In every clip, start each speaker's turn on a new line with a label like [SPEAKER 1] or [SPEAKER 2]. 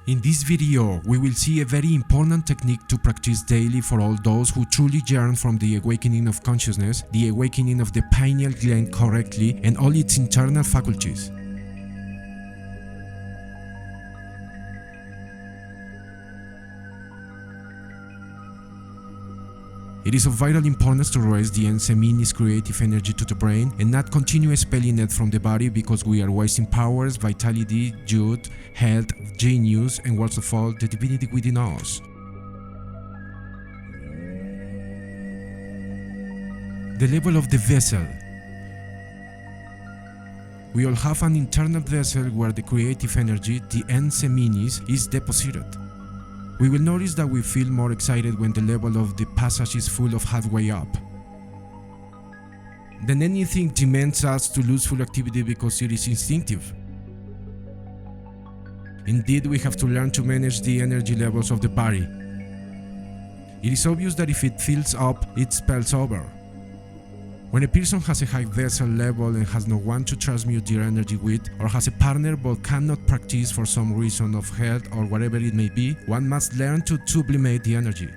[SPEAKER 1] In this video, we will see a very important technique to practice daily for all those who truly yearn from the awakening of consciousness, the awakening of the pineal gland correctly, and all its internal faculties. It is of vital importance to raise the seminal creative energy to the brain and not continue expelling it from the body because we are wasting powers, vitality, youth, health, genius, and worst of all, the divinity within us. The level of the vessel. We all have an internal vessel where the creative energy, the seminis, is deposited. We will notice that we feel more excited when the level of the passage is full of halfway up. Then anything demands us to lose full activity because it is instinctive. Indeed, we have to learn to manage the energy levels of the body. It is obvious that if it fills up, it spills over. When a person has a high vessel level and has no one to transmute their energy with, or has a partner but cannot practice for some reason of health or whatever it may be, one must learn to sublimate the energy.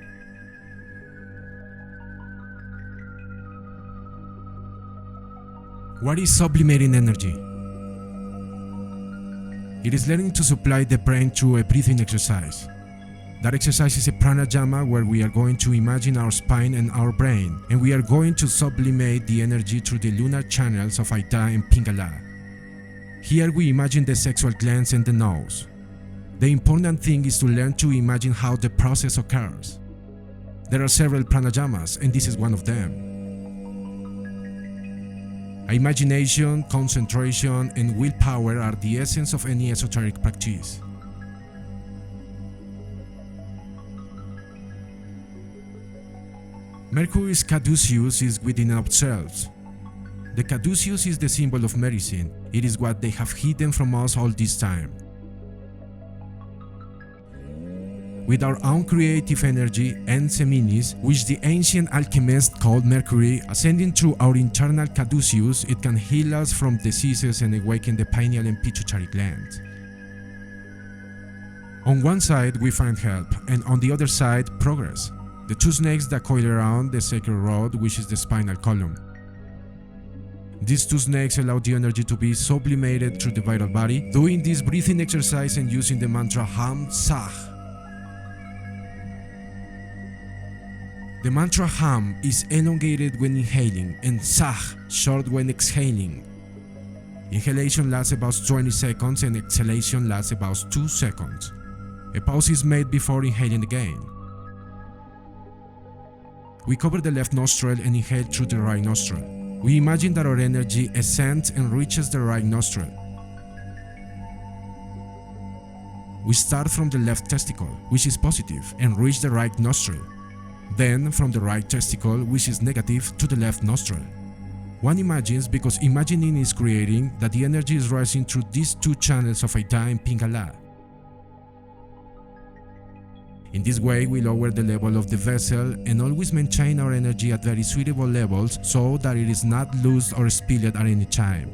[SPEAKER 1] What is sublimating energy? It is learning to supply the brain through a breathing exercise. That exercise is a pranayama where we are going to imagine our spine and our brain, and we are going to sublimate the energy through the lunar channels of Ida and Pingala. Here we imagine the sexual glands and the nose. The important thing is to learn to imagine how the process occurs. There are several pranayamas, and this is one of them. Imagination, concentration, and willpower are the essence of any esoteric practice. Mercury's caduceus is within ourselves. The caduceus is the symbol of medicine. It is what they have hidden from us all this time. With our own creative energy and seminis, which the ancient alchemists called Mercury, ascending through our internal caduceus, it can heal us from diseases and awaken the pineal and pituitary glands. On one side we find help, and on the other side progress. The two snakes that coil around the sacred rod, which is the spinal column. These two snakes allow the energy to be sublimated through the vital body, doing this breathing exercise and using the mantra Ham Sah. The mantra Ham is elongated when inhaling and Sah short when exhaling. Inhalation lasts about 20 seconds and exhalation lasts about 2 seconds. A pause is made before inhaling again. We cover the left nostril and inhale through the right nostril. We imagine that our energy ascends and reaches the right nostril. We start from the left testicle, which is positive, and reach the right nostril. Then from the right testicle, which is negative, to the left nostril. One imagines, because imagining is creating, that the energy is rising through these two channels of Ida and Pingala. In this way, we lower the level of the vessel and always maintain our energy at very suitable levels so that it is not lost or spilled at any time.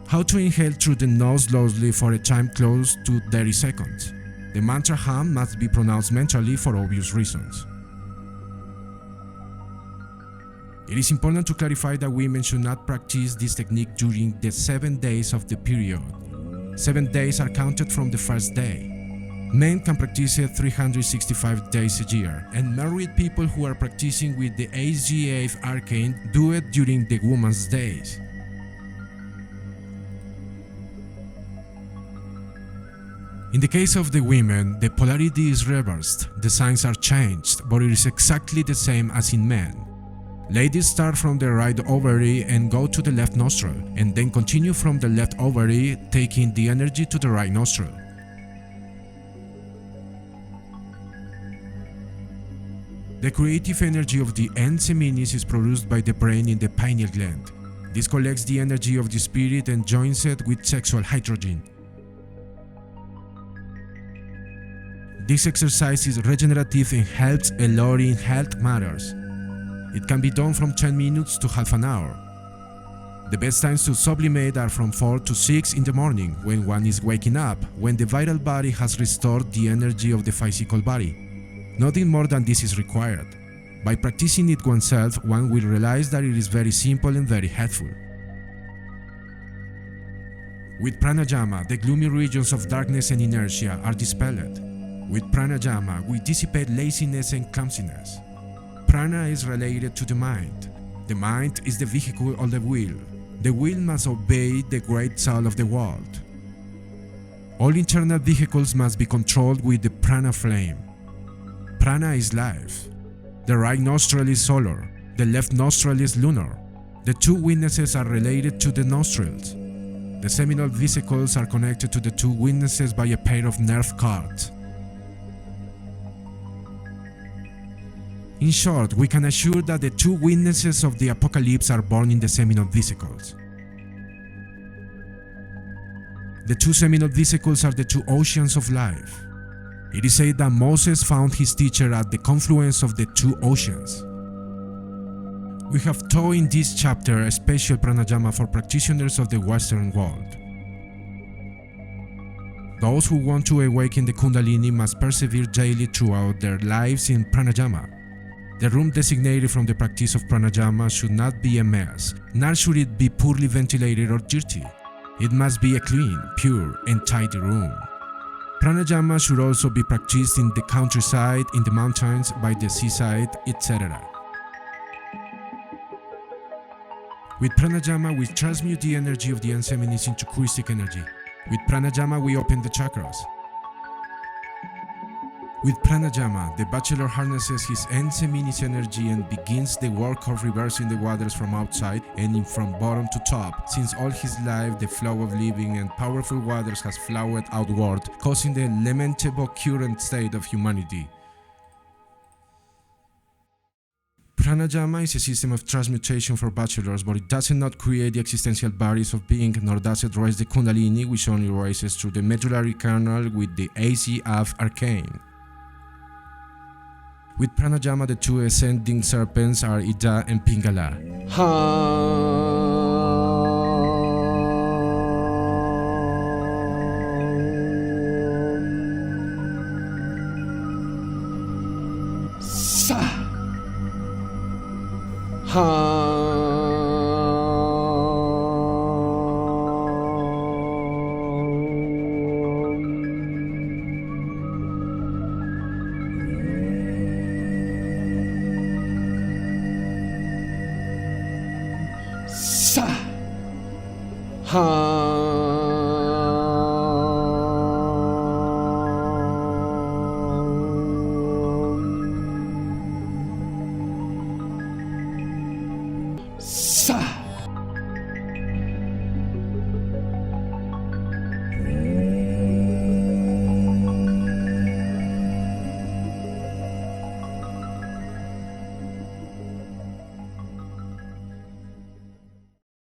[SPEAKER 1] How to inhale through the nose slowly for a time close to 30 seconds. The mantra Ham must be pronounced mentally for obvious reasons. It is important to clarify that women should not practice this technique during the 7 days of the period. 7 days are counted from the first day. Men can practice it 365 days a year, and married people who are practicing with the HGA arcane do it during the woman's days. In the case of the women, the polarity is reversed, the signs are changed, but it is exactly the same as in men. Ladies start from the right ovary and go to the left nostril, and then continue from the left ovary, taking the energy to the right nostril. The creative energy of the seminis is produced by the brain in the pineal gland. This collects the energy of the spirit and joins it with sexual hydrogen. This exercise is regenerative and helps a lot in health matters. It can be done from 10 minutes to half an hour. The best times to sublimate are from 4 to 6 in the morning, when one is waking up, when the vital body has restored the energy of the physical body. Nothing more than this is required. By practicing it oneself, one will realize that it is very simple and very helpful. With pranayama, the gloomy regions of darkness and inertia are dispelled. With pranayama, we dissipate laziness and clumsiness. Prana is related to the mind. The mind is the vehicle of the will. The will must obey the great soul of the world. All internal vehicles must be controlled with the prana flame. Prana is life. The right nostril is solar. The left nostril is lunar. The two witnesses are related to the nostrils. The seminal vesicles are connected to the two witnesses by a pair of nerve cords. In short, we can assure that the two witnesses of the apocalypse are born in the seminal vesicles. The two seminal vesicles are the two oceans of life. It is said that Moses found his teacher at the confluence of the two oceans. We have taught in this chapter a special pranayama for practitioners of the Western world. Those who want to awaken the Kundalini must persevere daily throughout their lives in pranayama. The room designated from the practice of pranayama should not be a mess, nor should it be poorly ventilated or dirty. It must be a clean, pure, and tidy room. Pranayama should also be practiced in the countryside, in the mountains, by the seaside, etc. With pranayama, we transmute the energy of the Anseminis into Christic energy. With pranayama, we open the chakras. With pranayama, the bachelor harnesses his Anseminis energy and begins the work of reversing the waters from outside and from bottom to top, since all his life the flow of living and powerful waters has flowed outward, causing the lamentable current state of humanity. Pranayama is a system of transmutation for bachelors, but it does not create the existential bodies of being, nor does it raise the Kundalini, which only rises through the medullary canal with the AC-F arcane. With pranayama, the two ascending serpents are Ida and Pingala.